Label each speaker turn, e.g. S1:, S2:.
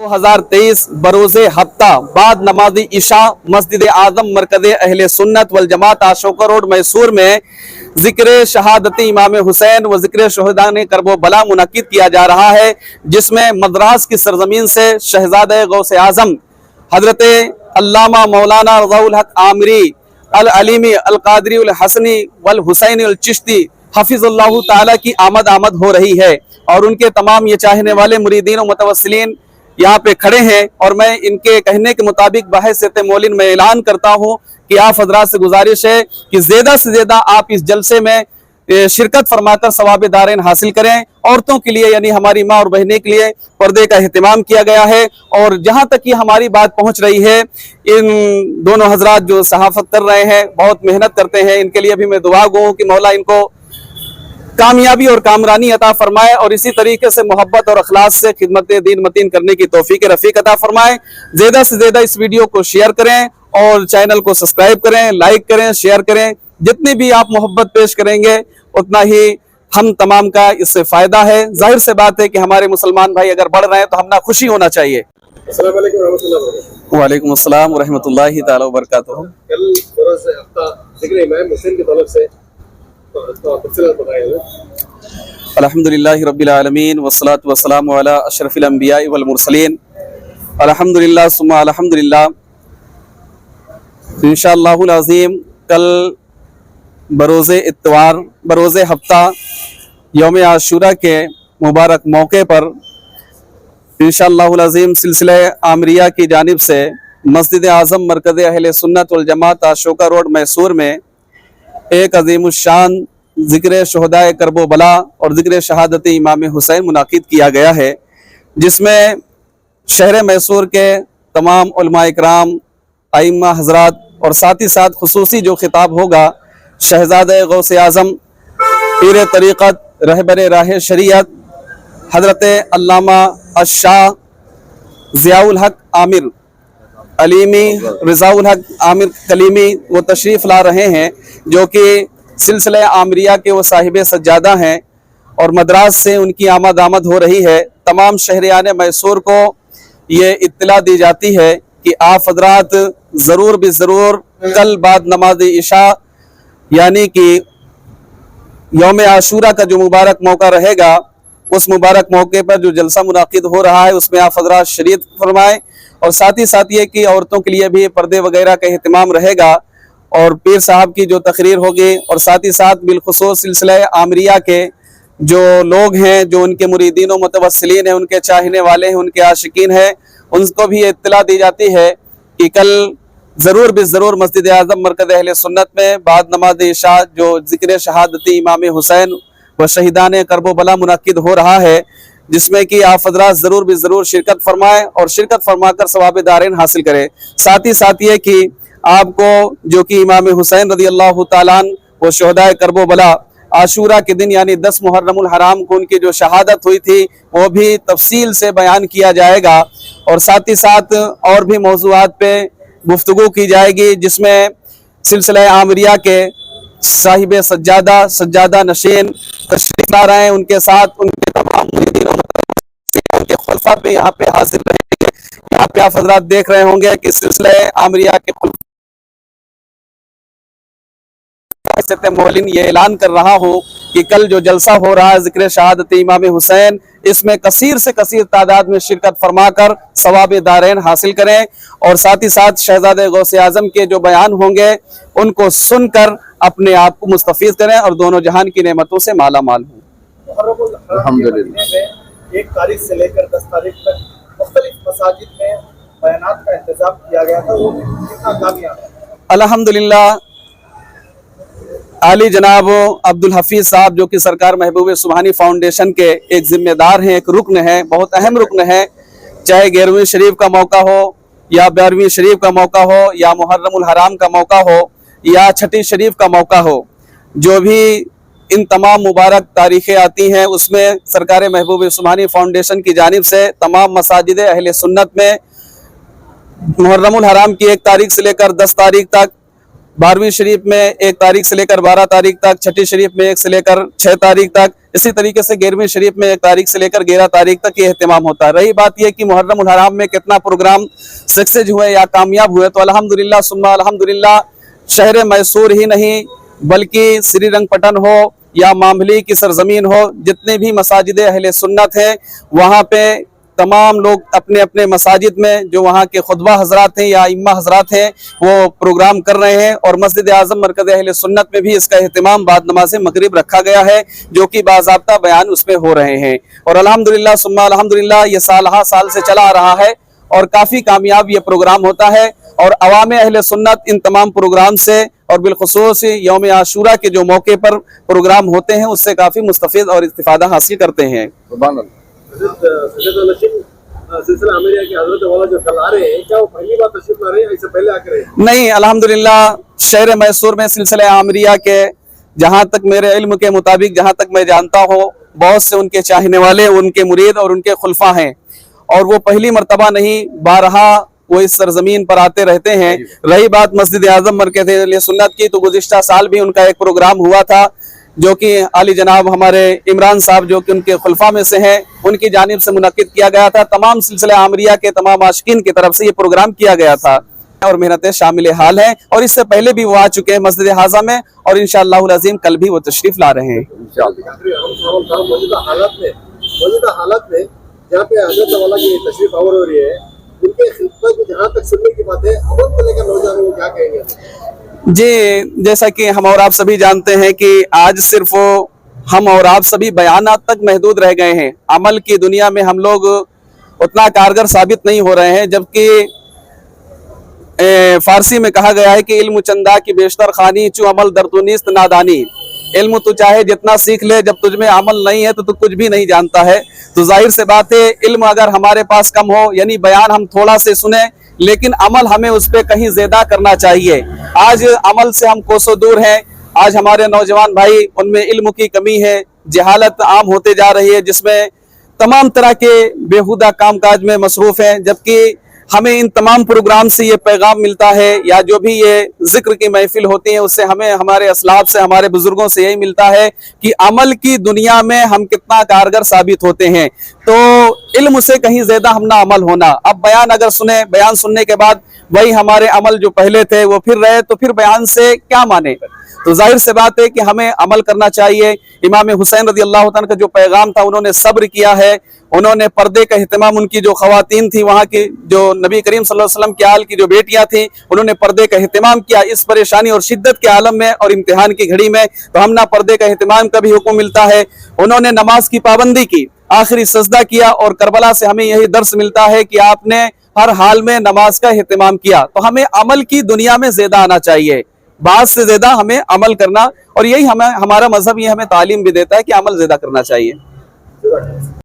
S1: 2023 बरोज़ हफ्ता बाद नमाज़ी इशा मस्जिद आज़म मरकज़ अहले सुन्नत वल जमात अशोका रोड मैसूर में जिक्र शहादती इमाम हुसैन व जिक्र शहदान करबो बला मुनक्किद किया जा रहा है, जिसमें मद्रास की सरजमीन से शहजादे गौसे आज़म हजरत अल्लामा मौलाना रज़ाउल हक आमिरी अल अलीमी अल कादरी अल हसनी वल हुसैनी अल चिश्ती हफिज़ुल्लाहु ताला की आमद हो रही है। और उनके तमाम ये चाहने वाले मुरीदीन और मुतवस्सिलीन यहाँ पे खड़े हैं, और मैं इनके कहने के मुताबिक बहैसियत मौलिन में ऐलान करता हूँ कि आप हजरात से गुजारिश है कि ज़्यादा से ज़्यादा आप इस जलसे में शिरकत फरमाकर सवाब दारैन हासिल करें। औरतों के लिए यानी हमारी माँ और बहनें के लिए पर्दे का एहतमाम किया गया है, और जहाँ तक ये हमारी बात पहुँच रही है, इन दोनों हजरात जो सहाफत कर रहे हैं बहुत मेहनत करते हैं, इनके लिए भी मैं दुआ गो हूँ कि मौला इनको कामयाबी और कामरानी अता फरमाए, और इसी तरीके से मोहब्बत और अखलास से खिदमत दीन मतीन करने की तौफीक रफीक अता फरमाए। ज़्यादा से ज़्यादा इस वीडियो को शेयर करें और चैनल को सब्सक्राइब करें, लाइक करें, शेयर करें। जितनी भी आप मोहब्बत पेश करेंगे उतना ही हम तमाम का इससे फ़ायदा है। जाहिर से बात है कि हमारे मुसलमान भाई अगर बढ़ रहे हैं तो हम ना खुशी होना चाहिए। वालेकुम अस्सलाम व रहमतुल्लाहि तआला व बरकातुहू।
S2: कल बरोज़ हफ्ता ज़िक्र इमाम हुसैन की तरफ से
S1: अल्हम्दुलिल्लाहि रब्बिल आलमीन वस्सलातु वस्सलामु अला अशरफिल अंबिया वल मुरसलीन अल्हम्दुलिल्लाह सुम्मा अल्हम्दुलिल्लाह। इंशाअल्लाहुल अज़ीम कल बरोज़े इत्वार बरोज़े हफ्ता यौम आशूरा के मुबारक मौके पर इंशाअल्लाहुल अज़ीम सिलसिला आमरिया की जानिब से मस्जिद आज़म मरकज़ अहले सुन्नत वल जमात अशोका रोड मैसूर में एक अज़ीमुश्शान ज़िक्र शहदाए करबो बला और ज़िक्र शहादती इमाम हुसैन मुनाकिद किया गया है, जिसमें शहर मैसूर के तमाम उलमा इकराम, आइम्मा हज़रात और साथ ही साथ खुसूसी जो खिताब होगा शहज़ादे गौसे आज़म पीर तरीक़त रहबर राह शरीयत हज़रत अल्लामा अश-शाह ज़ियाउल हक आमिर अलीमी रज़ाउल हक आमिर कलीमी वो तशरीफ़ ला रहे हैं, जो कि सिलसिला आमरिया के वो साहिब सज्जादा हैं, और मद्रास से उनकी आमद हो रही है। तमाम शहरियान मैसूर को ये इत्तला दी जाती है कि आप हज़रात ज़रूर भी ज़रूर कल बाद नमाज इशा यानी कि यौम आशूरा का जो मुबारक मौका रहेगा, उस मुबारक मौके पर जो जलसा मुनाकिद हो रहा है उसमें आप हज़रात शरीक फरमाएँ। और साथ ही साथ ये कि औरतों के लिए भी पर्दे वगैरह का एहतमाम रहेगा, और पीर साहब की जो तकरीर होगी, और साथ ही साथ बिलखुसूस सिलसिला आमरिया के जो लोग हैं, जो उनके मुरीदीन व मुतवस्सिलीन हैं, उनके चाहने वाले हैं, उनके आशिकीन हैं, उनको भी इत्तला दी जाती है कि कल ज़रूर भी ज़रूर मस्जिद आज़म मरकज़ अहले सुन्नत में बाद नमाज इशा जो ज़िक्र शहादती इमाम हुसैन व शहीदान करबो बला मुनक्किद हो रहा है, जिसमें कि आप हज़रात ज़रूर भी ज़रूर शिरकत फरमाएँ और शिरकत फरमाकर सवाब दारैन हासिल करें। साथ ही साथ ये कि आपको जो कि इमाम हुसैन रज़ी अल्लाह ताला अन्हु व शहदाए करबो बला आशूरा के दिन यानी 10 मुहर्रमुल हराम को उनकी जो शहादत हुई थी वो भी तफसील से बयान किया जाएगा, और साथ ही साथ और भी मौज़ूआत पे गुफ्तगू की जाएगी, जिसमें सिलसिला आमरिया के साहिब सज्जादा नशीन तशरीफ ला रहे हैं, उनके साथ उनके तमाम उनके खुलफा पे यहाँ पे हाजिर रहेंगे। यहाँ पे आप हज़रात देख रहे होंगे कि सिलसिला आमरिया के मौलिन ये ऐलान कर रहा हूँ कि कल जो जलसा हो रहा है ज़िक्र शहादत इमाम हुसैन, इसमें कसीर से कसीर तादाद में शिरकत फरमाकर सवाब दारैन हासिल करें, और साथ ही साथ शहजादे गौसे आज़म के जो बयान होंगे उनको सुनकर अपने आप को मुस्तफ़ीज़ करें और दोनों जहान की नेमतों से माला माल हों।
S2: अल्हम्दुलिल्लाह 1 तारीख से लेकर 10 तारीख तक मुख्तलिफ मसाजिद में बयानात का इंतजाम किया गया था, वो कितना कामयाब है?
S1: अल्हम्दुलिल्लाह आली जनाब अब्दुल हफीज साहब जो कि सरकार महबूब सुबहानी फाउंडेशन के एक जिम्मेदार हैं, एक रुकन है, बहुत अहम रुकन है, चाहे 11वीं शरीफ का मौका हो या 12वीं शरीफ का मौका हो या मुहर्रमुल हराम का मौका हो या छठी शरीफ का मौका हो, जो भी इन तमाम मुबारक तारीखें आती हैं उसमें सरकार महबूब सुबहानी फाउंडेशन की जानिब से तमाम मसाजिद अहले सुन्नत में मुहर्रमुल हराम की 1 तारीख से लेकर 10 तारीख तक, 12वीं शरीफ में 1 तारीख से लेकर 12 तारीख तक, छठी शरीफ में 1 से लेकर 6 तारीख तक, इसी तरीके से 11वीं शरीफ में 1 तारीख से लेकर 11 तारीख तक ये एहतमाम होता है। रही बात यह कि मुहर्रम उल हराम में कितना प्रोग्राम सक्सेस हुए या कामयाब हुए, तो अल्हम्दुलिल्लाह सुम्मा अल्हम्दुलिल्लाह शहर मैसूर ही नहीं बल्कि श्रीरंगपटन हो या मामली की सरजमीन हो, जितने भी मसाजिद अहले सुन्नत हैं वहाँ पे तमाम लोग अपने अपने मसाजिद में जो वहाँ के खुतबा हजरात हैं या इम्मा हजरात हैं वो प्रोग्राम कर रहे हैं। और मस्जिद आज़म मरकज़ अहले सुन्नत में भी इसका एहतमाम बाद नमाज मगरिब रखा गया है, जो कि बाज़ाब्ता बयान उसमें हो रहे हैं। और अल्हम्दुलिल्लाह सुम्मा अल्हम्दुलिल्लाह ये साल से चला आ रहा है और काफ़ी कामयाब ये प्रोग्राम होता है। और अवाम अहले सुन्नत इन तमाम प्रोग्राम से और बिलखुसूस यौम आशूरा के जो मौके पर प्रोग्राम होते हैं उससे काफ़ी मुस्तफ़ीद और इस्तिफ़ादा हासिल करते हैं।
S2: सिलसिला आमिरिया के हजरत वाला जो कल आ रहे हैं, क्या वो पहली बार तशरीफ ला रहे हैं, इससे पहले आकर रहे हैं?
S1: नहीं, अल्हम्दुलिल्लाह शहर मैसूर में सिलसिला आमिरिया के जहाँ तक मेरे इल्म के मुताबिक जहाँ तक मैं जानता हूँ बहुत से उनके चाहने वाले, उनके मुरीद और उनके खुलफा हैं और वो पहली मर्तबा नहीं बारहा वो इस सरजमीन पर आते रहते हैं। रही बात मस्जिद आज़म मरकज़ अहले सुन्नत की, तो गुज़िश्ता साल भी उनका एक प्रोग्राम हुआ था जो कि आली जनाब हमारे इमरान साहब जो कि उनके खुलफा में से हैं उनकी जानिब से मुनक्किद किया गया था। तमाम सिलसिला आमरिया के तमाम आशिकीन की तरफ से ये प्रोग्राम किया गया था और मेहनतें शामिल हाल हैं और इससे पहले भी वो आ चुके हैं मस्जिद हाजा में और इंशाअल्लाहुल अज़ीम कल भी वो तशरीफ ला रहे हैं।
S2: मौजूदा हालत में जहाँ पे हजरत वाला की तशरीफ आवर हो रही है, उनके खिदमत को जहाँ तक सुनने की बात है, अमल को लेकर नौजवानों को क्या कहेंगे?
S1: जी, जैसा कि हम और आप सभी जानते हैं कि आज सिर्फ हम और आप सभी बयानात तक महदूद रह गए हैं। अमल की दुनिया में हम लोग उतना कारगर साबित नहीं हो रहे हैं, जबकि फारसी में कहा गया है कि इल्म चंदा की बेशतर खानी चू अमल दरतुनिस्त नादानी। इल्म तू चाहे जितना सीख ले, जब तुझ में अमल नहीं है तो तू कुछ भी नहीं जानता है। तो जाहिर से बात है इल्म अगर हमारे पास कम हो, यानी बयान हम थोड़ा से सुने लेकिन अमल हमें उस पर कहीं ज्यादा करना चाहिए। आज अमल से हम कोसों दूर हैं। आज हमारे नौजवान भाई उनमें इल्म की कमी है, जहालत आम होते जा रही है, जिसमें तमाम तरह के बेहुदा कामकाज में मसरूफ हैं। जबकि हमें इन तमाम प्रोग्राम से ये पैगाम मिलता है या जो भी ये जिक्र की महफिल होती है उससे हमें हमारे असलाफ से हमारे बुजुर्गों से यही मिलता है कि अमल की दुनिया में हम कितना कारगर साबित होते हैं। तो इल्म से कहीं ज्यादा हम ना अमल होना। अब बयान अगर सुने, बयान सुनने के बाद वही हमारे अमल जो पहले थे वो फिर रहे तो फिर बयान से क्या माने। तो जाहिर से बात है कि हमें अमल करना चाहिए। इमाम हुसैन रज़ी अल्लाह तआला का जो पैगाम था उन्होंने सब्र किया है, उन्होंने पर्दे का एहतमाम, उनकी जो खवातीन थी वहाँ की जो नबी करीम सल्लल्लाहु अलैहि वसल्लम के आल की जो बेटियां थी उन्होंने पर्दे का एहतमाम किया इस परेशानी और शिद्दत के आलम में और इम्तिहान की घड़ी में। तो हम ना पर्दे का एहतमाम का भी हुक्म मिलता है। उन्होंने नमाज की पाबंदी की, आखिरी सजदा किया और करबला से हमें यही दर्स मिलता है कि आपने हर हाल में नमाज का एहतमाम किया। तो हमें अमल की दुनिया में ज्यादा आना चाहिए, बात से ज्यादा हमें अमल करना, और यही हमें हमारा मजहब ये हमें तालीम भी देता है कि अमल ज्यादा करना चाहिए।